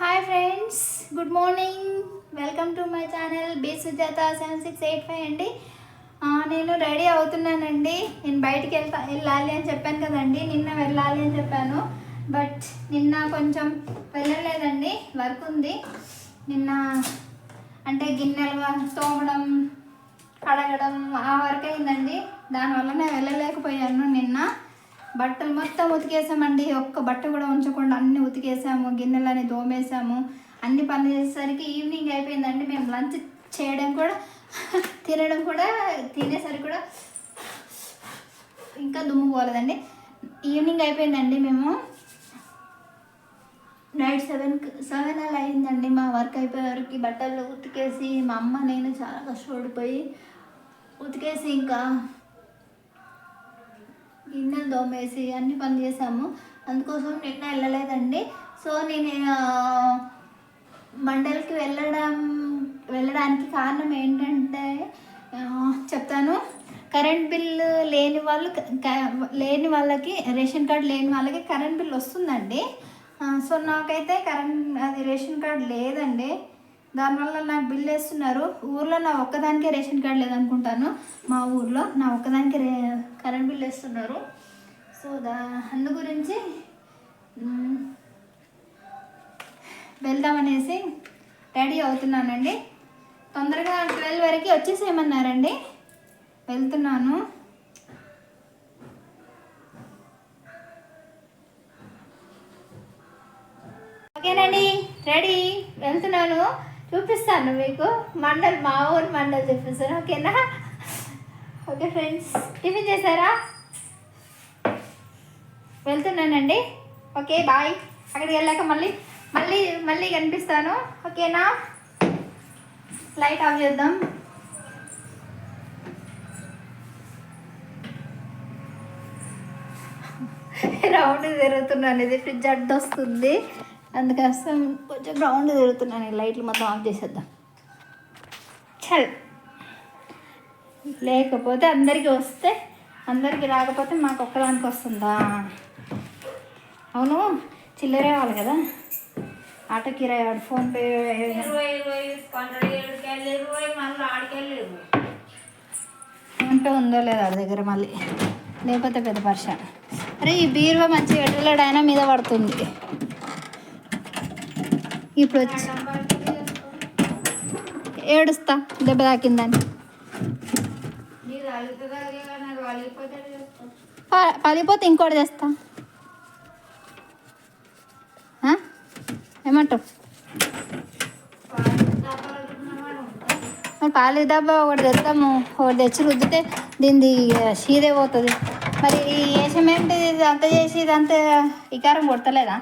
Hi friends, good morning. Welcome to my channel B Sujatha 7685 అండి. నేను ready అవుతున్నానండి. నేను బయటికి వెళ్ళాలి అని చెప్పాను కదండి, నిన్న వెళ్ళాలి అని చెప్పాను. బట్ నిన్న కొంచెం వెళ్ళలేదండి, వర్క్ ఉంది. నిన్న అంటే గిన్నెలు తోమడం, కడగడం ఆ వర్క్ అయిందండి. దానివల్ల నేను వెళ్ళలేకపోయాను. నిన్న బట్టలు మొత్తం ఉతికేసామండి, ఒక్క బట్ట కూడా ఉంచకుండా అన్నీ ఉతికేసాము, గిన్నెలని దోమేసాము. అన్ని పనులు చేసేసరికి ఈవినింగ్ అయిపోయిందండి. మేము లంచ్ చేయడం కూడా తినేసరికి కూడా ఇంకా దుమ్ము పోలేదండి. ఈవినింగ్ అయిపోయిందండి. మేము నైట్ 7 అలా అయిందండి మా వర్క్ అయిపోయేవరకు. బట్టలు ఉతికేసి మా అమ్మ నేను చాలా కష్టపడిపోయి ఉతికేసి ఇంకా గిన్నెలు దోమేసి అన్ని పనులు చేసాము. అందుకోసం నిన్న వెళ్ళలేదండి. సో నేను మండలికి వెళ్ళడానికి కారణం ఏంటంటే చెప్తాను. కరెంట్ బిల్లు లేని వాళ్ళకి రేషన్ కార్డు లేని వాళ్ళకి కరెంట్ బిల్ వస్తుందండి. సో నాకైతే రేషన్ కార్డు లేదండి. దానివల్ల నాకు బిల్ వేస్తున్నారు. ఊర్లో నా ఒక్కదానికే రేషన్ కార్డు లేదనుకుంటాను. మా ఊర్లో నా ఒక్కదానికి కరెంట్ బిల్ వేస్తున్నారు. సో అందు గురించి వెళ్దామనేసి రెడీ అవుతున్నానండి. తొందరగా 12 వరకు వచ్చేసేయమన్నారండి. వెళ్తున్నాను. ఓకేనండి, రెడీ, వెళ్తున్నాను. చూపిస్తాను మీకు మా ఊరు మండల్ చూపిస్తాను. ఓకేనా? ఓకే ఫ్రెండ్స్, టిఫిన్ చేశారా? వెళ్తున్నానండి. Okay, bye. అక్కడికి వెళ్ళాక మళ్ళీ కనిపిస్తాను. ఓకేనా? లైట్ ఆఫ్ చేద్దాం. రౌండ్ తిరుగుతున్నాను, ఇది ఫ్రిడ్జ్ అడ్డు వస్తుంది, అందుకోసం కొంచెం రౌండ్ తిరుగుతున్నాను. లైట్లు మొత్తం ఆఫ్ చేసేద్దాం. చల్, లేకపోతే అందరికీ వస్తే అందరికీ రాకపోతే మాకు ఒక్కదానికి వస్తుందా? అవును, చిల్లరే వాళ్ళు కదా, ఆటో కిరాయి వాడు ఫోన్పే ఫోన్పే ఉందో లేదా వాడి దగ్గర, మళ్ళీ లేకపోతే పెద్ద పర్షాన్. అరే ఈ బీరువా మంచిగా ఎటులాడైనా మీద పడుతుంది. ఇప్పుడు వచ్చి ఏడుస్తా దెబ్బ తాకిందని. పలిపోతే ఇంకోటి చేస్తా. ఏమంటావు? మరి పాలు డబ్బా ఒకటి తెస్తాము, ఒకటి తెచ్చి రుద్దితే దీనిది షీదే పోతుంది. మరి ఈ వేషం ఏంటి? ఇదంతా చేసి ఇదంతా ఇకారం కొడతలేదా?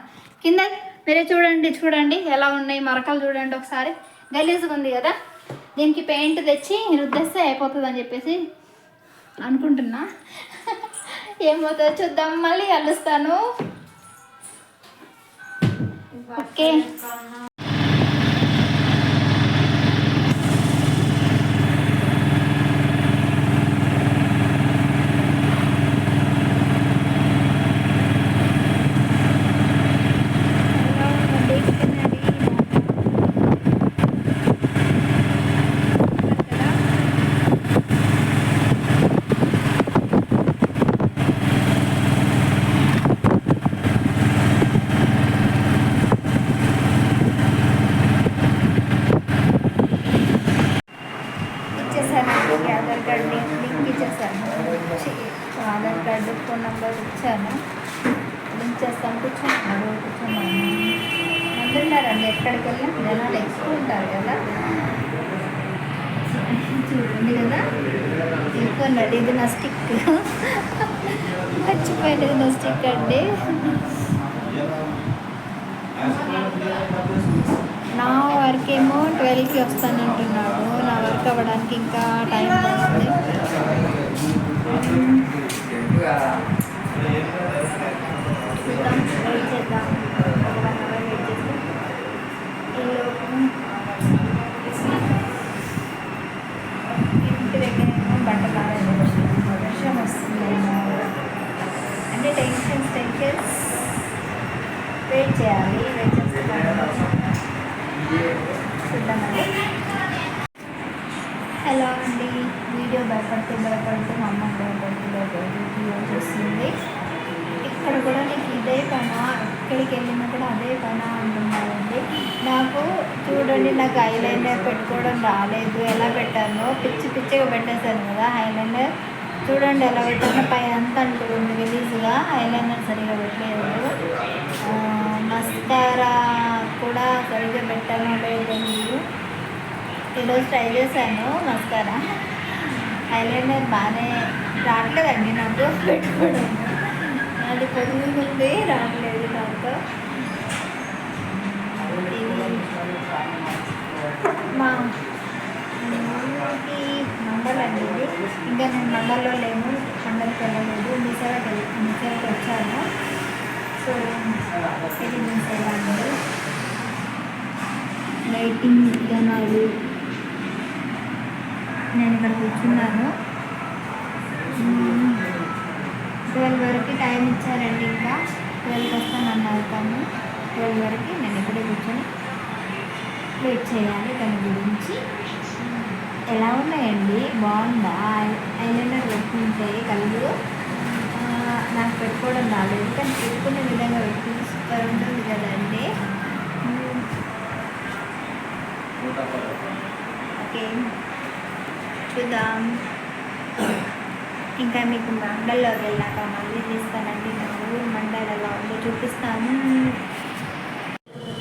కింద మీరే చూడండి ఎలా ఉన్నాయి మరకలు. చూడండి ఒకసారి, గలీజ్గా ఉంది కదా. దీనికి పెయింట్ తెచ్చి రుద్దేస్తే అయిపోతుంది అని చెప్పేసి అనుకుంటున్నా. ఏమవుతుందో చూద్దాం. మళ్ళీ కలుస్తాను. ఓకే. ఆధార్ కార్డు లింక్ ఇచ్చేసాను. ఆధార్ కార్డు ఫోన్ నెంబర్ ఇచ్చాను, లింక్ చేస్తాను. కూర్చున్నాను. అందరున్నారండి, ఎక్కడికి వెళ్ళినా జనాలు ఎక్కువ ఉంటారు కదా. చూడండి కదా, ఎక్కువన్నాడు. ఇది నా స్టిక్, మర్చిపోయింది నా స్టిక్ అండి. నా వర్క్ ఏమో 12కి వస్తానంటున్నాడు. నా వర్క్ అవ్వడానికి ఇంకా టైం పడుతుంది. వెయిట్ చేద్దాం, 1 అవర్ వెయిట్ చేస్తే ఇంటి దగ్గర బట్టలు వర్షం వస్తుంది. అంటే టెన్షన్స్ వెయిట్ చేయాలి. వెయిట్ చేస్తే చూద్దామండి. హలో అండి, వీడియో భయపడితే మా అమ్మ భయపడుతుంది చూస్తుంది. ఇక్కడ కూడా నీకు ఇదే పనా, ఎక్కడికి వెళ్ళినా కూడా అదే పనా అంటున్నారండి. నాకు చూడండి, నాకు ఐలైనర్ పెట్టుకోవడం రాలేదు. ఎలా పెట్టానో పిచ్చిగా పెట్టేశాను కదా ఐలైనర్. చూడండి ఎలా పెట్టానో, పై అంతా అంటుంది గలీజ్గా. ఐలైనర్ సరిగా పెట్టలేదు. మస్కారా కూడా సరిగ్గా పెట్టానో లేదండి. ఈరోజు ట్రై చేశాను మస్కారా. ఐలైనర్ బాగానే రావట్లేదండి నాకు పెట్టుకోవడం. అది పొరుగుంది, రావట్లేదు నాకు. మా ఊరికి మండలండి ఇది. ఇంకా నేను మండల్లో లేను, మండలికి వెళ్ళలేదు. మీసేవకి వచ్చాను. సో ఇది మీసేవ అండి. లైటింగ్ విధానాలు. నేను ఇక్కడ కూర్చున్నాను. 12 వరకు టైం ఇచ్చారండి. ఇంకా 12కి వస్తానన్నారు. కానీ 12 వరకు నేను ఇక్కడే కూర్చొని వెయిట్ చేయాలి. దాని గురించి ఎలా ఉన్నాయండి, బాగుందా? ఐలైనర్ పెట్టుకుంటే కళ్ళు నాకు పెట్టుకోవడం రాలేదు, కానీ పెట్టుకునే విధంగా పెట్టుకుంటే సూపర్ ఉంటుంది కదండి. ఓకే, చూద్దాం. ఇంకా మీకు మండల్లోకి వెళ్ళాక మళ్ళీ తీస్తానండి. నా ఊరు మండల్ ఎలా ఉందో చూపిస్తాను.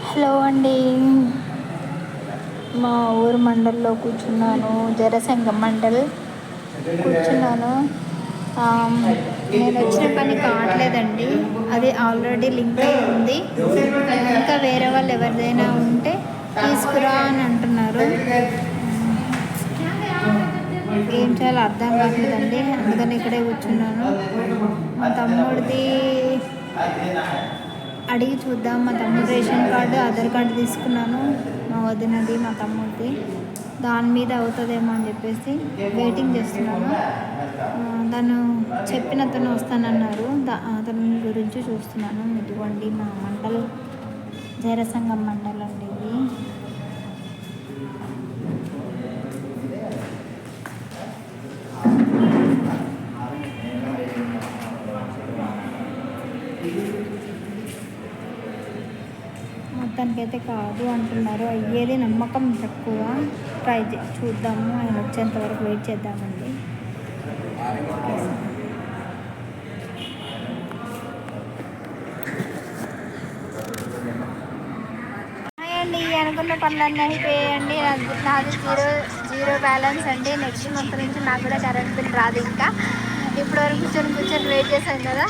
హలో అండి, మా ఊరు మండల్లో కూర్చున్నాను. జరసంగం మండల్ కూర్చున్నాను. నేను వచ్చిన పని కావట్లేదండి, అది ఆల్రెడీ లింక్ అయి ఉంది. ఇంకా వేరే వాళ్ళు ఎవరిదైనా ఉంటే తీసుకురా అని అంటున్నారు. ఏం చేయాలో అర్థం కావట్లేదండి, అందుకని ఇక్కడే కూర్చున్నాను. మా తమ్ముడిది అడిగి చూద్దాం. మా తమ్ముడు రేషన్ కార్డు, ఆధార్ కార్డు తీసుకున్నాను. మా వదినది, మా తమ్ముడిది. దాని మీద అవుతుందేమో అని చెప్పేసి వెయిటింగ్ చేస్తున్నాను. తను చెప్పిన అతను వస్తానన్నారు. అతని గురించి చూస్తున్నాను. ఇదిగోండి మా మండల్, జరసంగం మండల్ అండి ఇది. మొత్తానికైతే కాదు అంటున్నారు. అయ్యేది నమ్మకం తక్కువ. ట్రై చూద్దాము, ఆయన వచ్చేంత వరకు వెయిట్ చేద్దామండి. అండి, అనుకున్న పనులన్నీ అయిపోయాయండి. నాది జీరో బ్యాలెన్స్ అండి. నెక్స్ట్ మంత్ నుంచి నాకు కూడా కరెంట్ బిల్ రాదు. ఇంకా ఇప్పటివరకు కూర్చొని వెయిట్ చేశాను కదా,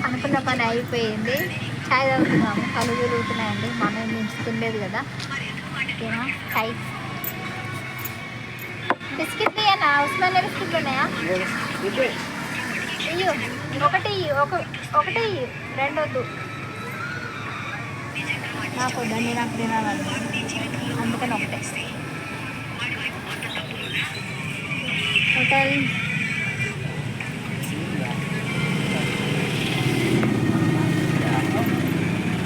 అనుకున్న పని అయిపోయింది. చాయ్ తాగుతున్నాము, కళ్ళు తిరుగుతున్నాయండి. మనం మించుతుండేది కదా. ఓకేనా, చాయ్. బిస్కెట్ ఇయ్యనా? ఉస్మానియా బిస్కెట్లు ఉన్నాయా? ఇయ్యు, ఒకటి ఇయ్యు, రెండొద్దు. నాకు వద్దండి, నాకు తినాలండి, అందుకని ఒకటే. హోటల్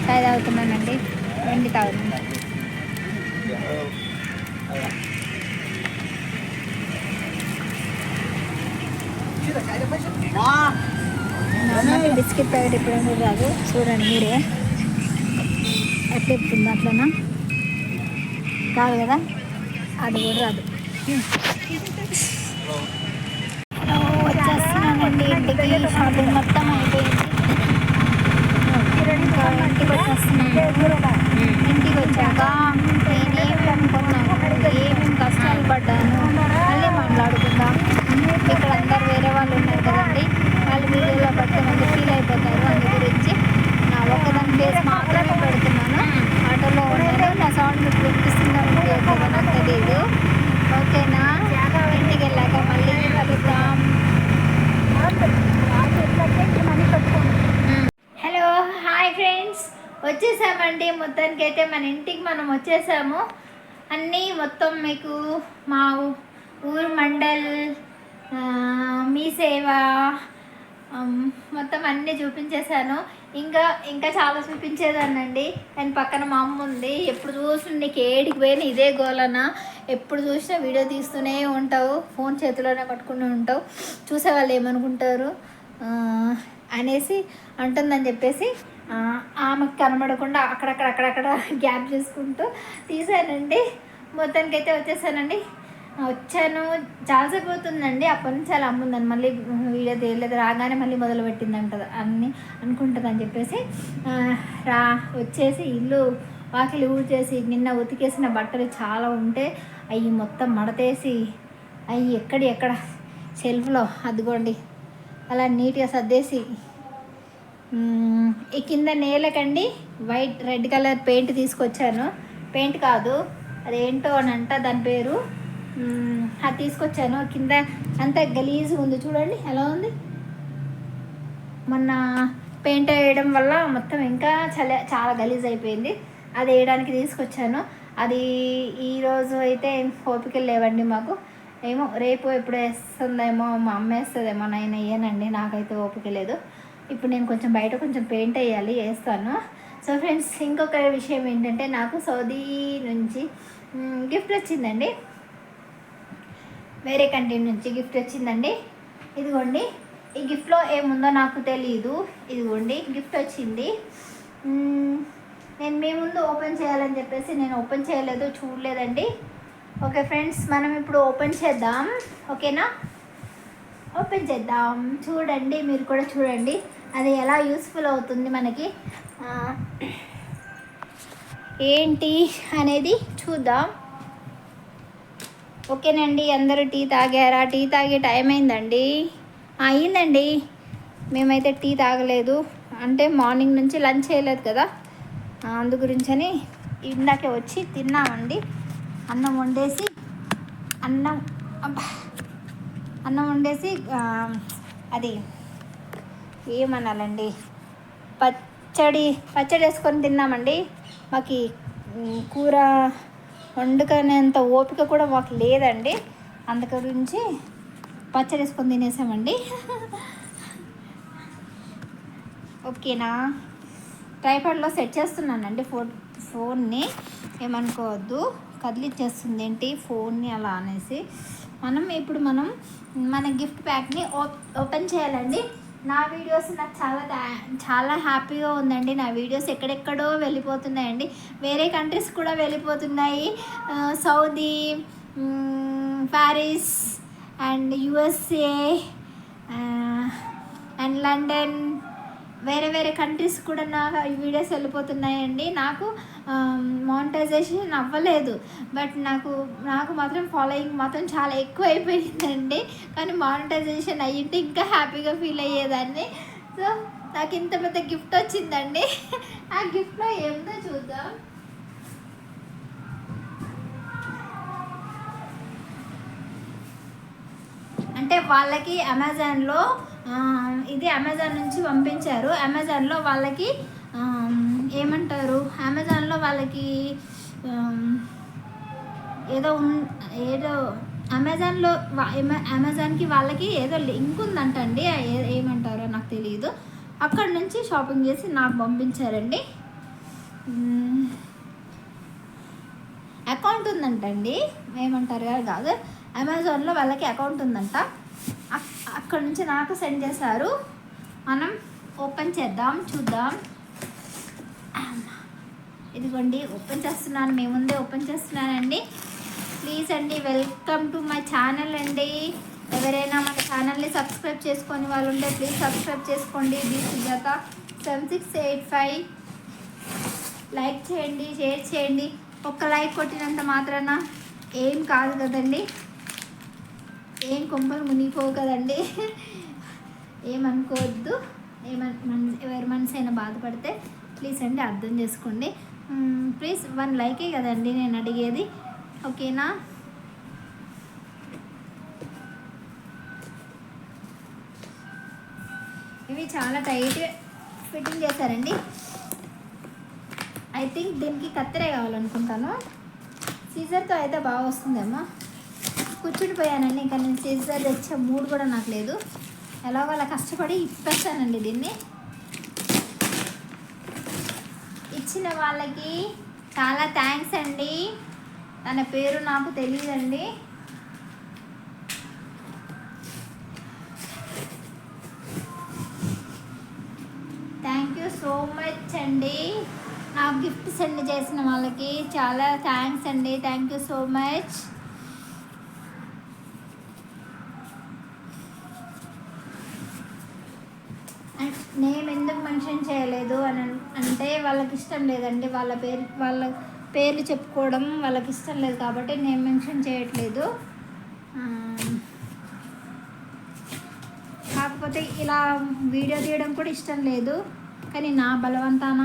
చాయ్ తాగుతున్నానండి, వెండి తాగుతుంది. బిస్కెట్ ప్యాకెట్ ఎప్పుడైనా రాదు, చూడండి మీరే. ఎట్లా చెప్తుంది అట్లనా? కాదు కదా, అది కూడా రాదు. వచ్చేస్తున్నానండి ఇంటికి. షాపింగ్ మొత్తం అయిపోయింది. ఇంటికి వచ్చేస్తున్నాను. ఇంటికి వచ్చాక నేనేమి అనుకున్నాను, ఏమేమి కష్టాలు పడ్డాను మళ్ళీ మాట్లాడుకుందాం. ఇక్కడ అందరు వేరే వాళ్ళు ఉన్నారు కదండి, వాళ్ళు వీడియోలో పడితే మంచి ఫీల్ అయిపోతారు. అందు గురించి నా ఒక్కదాని ఫేస్ మాత్రమే పెడుతున్నాను. ఆటోలో ఉన్నాను, నా సౌండ్ మీకు వినిపిస్తుందా వినిపించలేదో నాకు తెలియదు. ఓకేనా, ఇంటికి వెళ్ళాక మళ్ళీ కలుద్దాం. హలో, హాయ్ ఫ్రెండ్స్, వచ్చేసామండి. మొత్తానికి అయితే మన ఇంటికి మనం వచ్చేసాము. అన్నీ మొత్తం మీకు మా ఊరు మండల్, మీ సేవ మొత్తం అన్నీ చూపించేశాను. ఇంకా ఇంకా చాలా చూపించేదాన్నండి, కానీ పక్కన మా అమ్మ ఉంది. ఎప్పుడు చూసినా నీకు ఏడికి పోయినా ఇదే గోలనా, ఎప్పుడు చూసినా వీడియో తీస్తూనే ఉంటావు, ఫోన్ చేతిలోనే పట్టుకుని ఉంటావు, చూసేవాళ్ళు ఏమనుకుంటారు అనేసి అంటుందని చెప్పేసి ఆమెకు కనబడకుండా అక్కడక్కడ గ్యాప్ చేసుకుంటూ తీసానండి. మొత్తానికైతే వచ్చేసానండి. వచ్చాను, చాలాసేపు అవుతుందండి. అప్పటి నుంచి అలా అమ్ముందని మళ్ళీ వీడియో తీయలేదు, రాగానే మళ్ళీ మొదలు పెట్టిందంట అన్నీ అనుకుంటుందని చెప్పేసి వచ్చేసి ఇల్లు వాకిలి ఊడ్చేసి నిన్న ఉతికేసిన బట్టలు చాలా ఉంటే అవి మొత్తం మడతేసి అవి ఎక్కడ షెల్ఫ్లో అదిగోండి అలా నీట్గా సర్దేసి ఈ కింద నేలకండి రెడ్ కలర్ పెయింట్ తీసుకొచ్చాను. పెయింట్ కాదు, అదేంటో అని అంట దాని పేరు. అది తీసుకొచ్చాను. కింద అంతా గలీజ్గా ఉంది, చూడండి ఎలా ఉంది. మొన్న పెయింట్ వేయడం వల్ల మొత్తం ఇంకా చాలా గలీజ్ అయిపోయింది. అది వేయడానికి తీసుకొచ్చాను. అది ఈరోజు అయితే ఓపికలు లేవండి మాకు. ఏమో రేపు ఎప్పుడు వేస్తుందేమో, మా అమ్మ వేస్తుందేమో, నేను వేయనండి, నాకైతే ఓపిక లేదు. ఇప్పుడు నేను బయట కొంచెం పెయింట్ వేయాలి, వేస్తాను. సో ఫ్రెండ్స్, ఇంకొక విషయం ఏంటంటే నాకు సౌదీ నుంచి గిఫ్ట్ వచ్చిందండి. వేరే కంట్రీ నుంచి గిఫ్ట్ వచ్చిందండి. ఇదిగోండి, ఈ గిఫ్ట్లో ఏముందో నాకు తెలియదు. ఇదిగోండి గిఫ్ట్ వచ్చింది. నేను మీ ముందు ఓపెన్ చేయాలని చెప్పేసి నేను ఓపెన్ చేయలేదు, చూడలేదండి. ఓకే ఫ్రెండ్స్, మనం ఇప్పుడు ఓపెన్ చేద్దాం. ఓకేనా, ఓపెన్ చేద్దాం. చూడండి, మీరు కూడా చూడండి అది ఎలా యూస్ఫుల్ అవుతుంది మనకి ఏంటి అనేది చూద్దాం. ఓకేనండి, అందరూ టీ తాగారా? టీ తాగే టైం అయిందండి. అయిందండి, మేమైతే టీ తాగలేదు. అంటే మార్నింగ్ నుంచి లంచ్ చేయలేదు కదా, అందు గురించని ఇందాకే వచ్చి తిన్నామండి. అన్నం వండేసి అది ఏమనాలండి, పచ్చడి వేసుకొని తిన్నామండి. మాకు కూర వండుకునేంత ఓపిక కూడా మాకు లేదండి, అందు గురించి పచ్చడి వేసుకొని తినేసామండి. ఓకేనా, ట్రైపాడ్లో సెట్ చేస్తున్నానండి ఫోన్ని, ఏమనుకోవద్దు, కదిలిచ్చేస్తుంది ఏంటి ఫోన్ని అలా అనేసి. ఇప్పుడు మనం మన గిఫ్ట్ ప్యాక్ని ఓపెన్ చేయాలండి. నా వీడియోస్ నాకు చాలా హ్యాపీగా ఉందండి. నా వీడియోస్ ఎక్కడెక్కడో వెళ్ళిపోతున్నాయండి, వేరే కంట్రీస్ కూడా వెళ్ళిపోతున్నాయి. Saudi, Paris and USA and London, వేరే కంట్రీస్ కూడా నా వీడియోస్ వెళ్ళిపోతున్నాయండి. నాకు మానిటైజేషన్ అవ్వలేదు, బట్ నాకు మాత్రం ఫాలోయింగ్ మాత్రం చాలా ఎక్కువ అయిపోయిందండి. కానీ మానిటైజేషన్ అయ్యింటే ఇంకా హ్యాపీగా ఫీల్ అయ్యేదాన్ని. సో నాకు ఇంత పెద్ద గిఫ్ట్ వచ్చిందండి. ఆ గిఫ్ట్లో ఏమిటో చూద్దాం. అంటే వాళ్ళకి అమెజాన్లో అమెజాన్ నుంచి పంపించారు. అమెజాన్లో వాళ్ళకి ఏమంటారు, అమెజాన్లో వాళ్ళకి ఏదో అమెజాన్కి వాళ్ళకి ఏదో లింక్ ఉందంటండి, ఏమంటారో నాకు తెలియదు. అక్కడ నుంచి షాపింగ్ చేసి నాకు పంపించారండి. అకౌంట్ ఉందంటండి, ఏమంటారు కాదు, అమెజాన్లో వాళ్ళకి అకౌంట్ ఉందంట, అక్కడ నుంచి నాకు సెండ్ చేశారు. మనం ఓపెన్ చేద్దాం, చూద్దాం. ఇదిగోండి ఓపెన్ చేస్తున్నాను, మీ ముందే ఓపెన్ చేస్తున్నానండి. ప్లీజ్ అండి, వెల్కమ్ టు మై ఛానల్ అండి. ఎవరైనా మన ఛానల్ని సబ్స్క్రైబ్ చేసుకొని వాళ్ళు ఉంటే ప్లీజ్ సబ్స్క్రైబ్ చేసుకోండి. బి సుజాత 7685. లైక్ చేయండి, షేర్ చేయండి. ఒక్క లైక్ కొట్టినంత మాత్రాన ఏం కాదు కదండి, ఏం కొంపలు మునిగిపోవు కదండి. ఏమనుకోవద్దు, ఎవరి మనసు అయినా బాధపడితే ప్లీజ్ అండి అర్థం చేసుకోండి. ప్లీజ్ 1 లైకే కదండి నేను అడిగేది, ఓకేనా. ఇవి చాలా టైట్గా ఫిట్టింగ్ చేశారండి. ఐ థింక్ దీనికి కత్తెరే కావాలనుకుంటాను, సీజర్తో అయితే బాగా వస్తుందేమో. కూర్చుండిపోయానండి, ఇంకా నేను సీజర్ తెచ్చే మూడ్ కూడా నాకు లేదు. ఎలాగో అలా కష్టపడి ఇప్పేస్తానండి దీన్ని. ఇచ్చిన వాళ్ళకి చాలా థ్యాంక్స్ అండి. తన పేరు నాకు తెలియదండి. థ్యాంక్ యూ సో మచ్ అండి. నాకు గిఫ్ట్ సెండ్ చేసిన వాళ్ళకి చాలా థ్యాంక్స్ అండి. Thank you so much. Name ఎందుకు మెన్షన్ చేయలేదు అని అంటే వాళ్ళకి ఇష్టం లేదండి. వాళ్ళ పేర్లు చెప్పుకోవడం వాళ్ళకి ఇష్టం లేదు కాబట్టి నేను మెన్షన్ చేయట్లేదు. కాకపోతే ఇలా వీడియో తీయడం కూడా ఇష్టం లేదు. కానీ నా బలవంతాన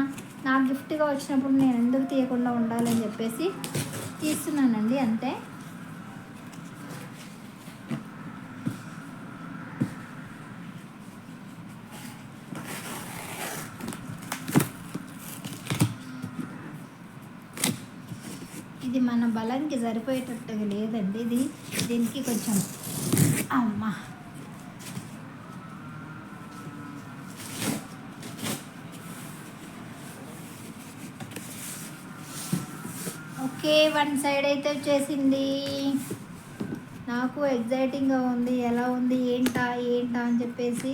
నా గిఫ్ట్గా వచ్చినప్పుడు నేను ఎందుకు తీయకుండా ఉండాలని చెప్పేసి తీస్తున్నానండి, అంతే. ఇది మన బలానికి సరిపోయేటట్టుగా లేదండి. దీనికి కొంచెం అమ్మా ఓకే, వన్ సైడ్ అయితే వచ్చేసింది. నాకు ఎగ్జైటింగ్గా ఉంది, ఎలా ఉంది ఏంటా అని చెప్పేసి.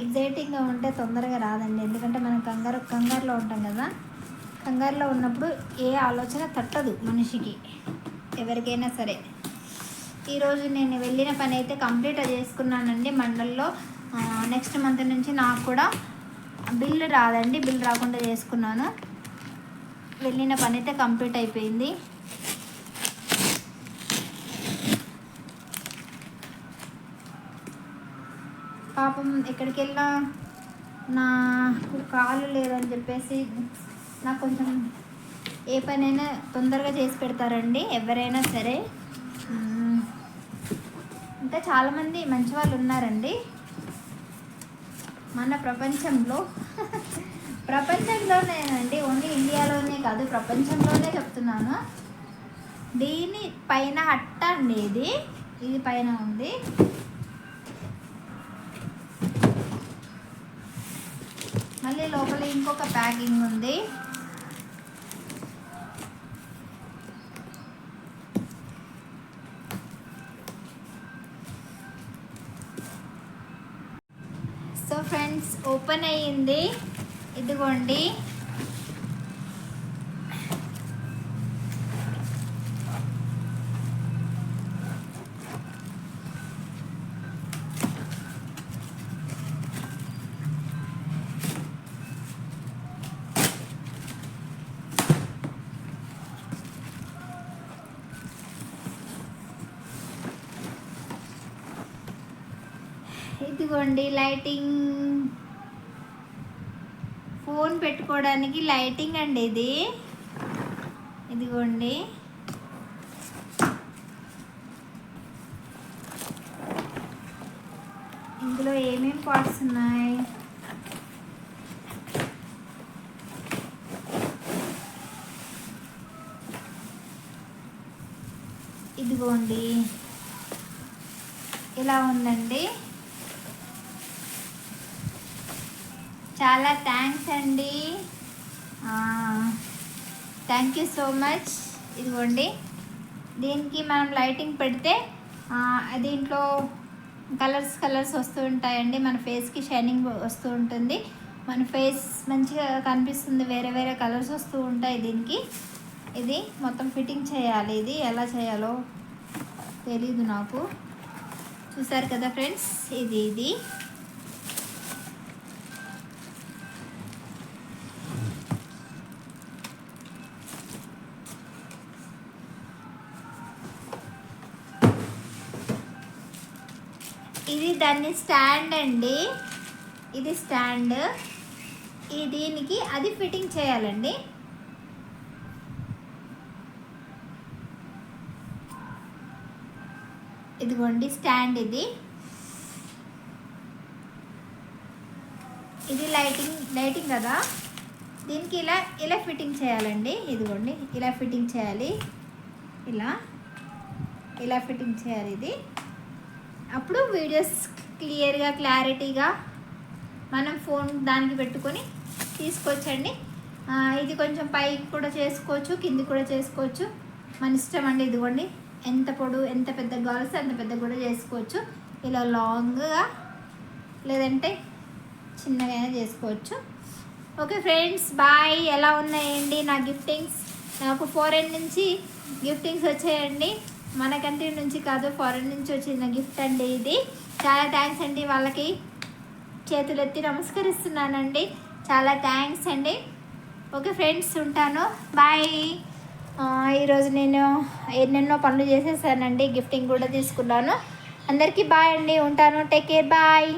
ఎగ్జైటింగ్గా ఉంటే తొందరగా రాదండి, ఎందుకంటే మనం కంగారులో ఉంటాం కదా. కంగారులో ఉన్నప్పుడు ఏ ఆలోచన తట్టదు మనిషికి, ఎవరికైనా సరే. ఈరోజు నేను వెళ్ళిన పని అయితే కంప్లీట్ చేసుకున్నానండి మండల్లో. నెక్స్ట్ మంత్ నుంచి నాకు కూడా బిల్లు రాదండి, బిల్లు రాకుండా చేసుకున్నాను. వెళ్ళిన పని అయితే కంప్లీట్ అయిపోయింది. పాపం ఎక్కడికి వెళ్ళినా నాకు కాలు లేదని చెప్పేసి నాకు కొంచెం ఏ పనైనా తొందరగా చేసి పెడతారండి ఎవరైనా సరే. ఇంకా చాలామంది మంచి వాళ్ళు ఉన్నారండి మన ప్రపంచంలోనేనండి, ఓన్లీ ఇండియాలోనే కాదు ప్రపంచంలోనే చెప్తున్నాను. దీని పైన అట్ట అండి, ఇది పైన ఉంది. మళ్ళీ లోపల ఇంకొక ప్యాకింగ్ ఉంది. సో ఫ్రెండ్స్, ఓపెన్ అయ్యింది, ఇదిగోండి. ఇదిగోండి లైటింగ్, ఫోన్ పెట్టుకోవడానికి లైటింగ్ అండి ఇది. ఇదిగోండి ఇందులో ఏమేమి పార్ట్స్ ఉన్నాయి. ఇదిగోండి ఇలా ఉందండి. చాలా థ్యాంక్స్ అండి, థ్యాంక్ యూ సో మచ్. ఇదిగోండి దీనికి మనం లైటింగ్ పెడితే దీంట్లో కలర్స్ వస్తూ ఉంటాయండి. మన ఫేస్కి షైనింగ్ వస్తూ ఉంటుంది, మన ఫేస్ మంచిగా కనిపిస్తుంది. వేరే కలర్స్ వస్తూ ఉంటాయి దీనికి. ఇది మొత్తం ఫిట్టింగ్ చేయాలి. ఇది ఎలా చేయాలో తెలీదు నాకు. చూసారు కదా ఫ్రెండ్స్, ఇది ఇది దాన్ని స్టాండ్ అండి. ఇది స్టాండ్, దీనికి అది ఫిట్టింగ్ చేయాలండి. ఇదిగోండి స్టాండ్, ఇది లైటింగ్ కదా, దీనికి ఇలా ఫిట్టింగ్ చేయాలండి. ఇదిగోండి ఇలా ఫిట్టింగ్ చేయాలి, ఇలా ఫిట్టింగ్ చేయాలి. ఇది అప్పుడు వీడియోస్ క్లియర్గా క్లారిటీగా మనం ఫోన్ దానికి పెట్టుకొని తీసుకోవచ్చండి. ఇది కొంచెం పైకి కూడా చేసుకోవచ్చు, కింది కూడా చేసుకోవచ్చు, మన ఇష్టం అండి. ఇదిగోండి ఎంత పొడవు ఎంత పెద్ద కావాల్సి అంత పెద్ద కూడా చేసుకోవచ్చు. ఇలా లాంగ్గా లేదంటే చిన్నగా చేసుకోవచ్చు. Okay friends, bye. ఎలా ఉన్నాయండి నా గిఫ్టింగ్స్? నాకు ఫారెన్ నుంచి గిఫ్టింగ్స్ వచ్చాయండి, మన కంట్రీ నుంచి కాదు, ఫారెన్ నుంచి వచ్చిన గిఫ్ట్ అండి ఇది. చాలా థ్యాంక్స్ అండి, వాళ్ళకి చేతులెత్తి నమస్కరిస్తున్నానండి. చాలా థ్యాంక్స్ అండి. ఓకే ఫ్రెండ్స్, ఉంటాను, బాయ్. ఈరోజు నేను ఎన్నెన్నో పనులు చేసేసానండి, గిఫ్టింగ్ కూడా తీసుకున్నాను. అందరికీ బాయ్ అండి, ఉంటాను, టేక్ కేర్, బాయ్.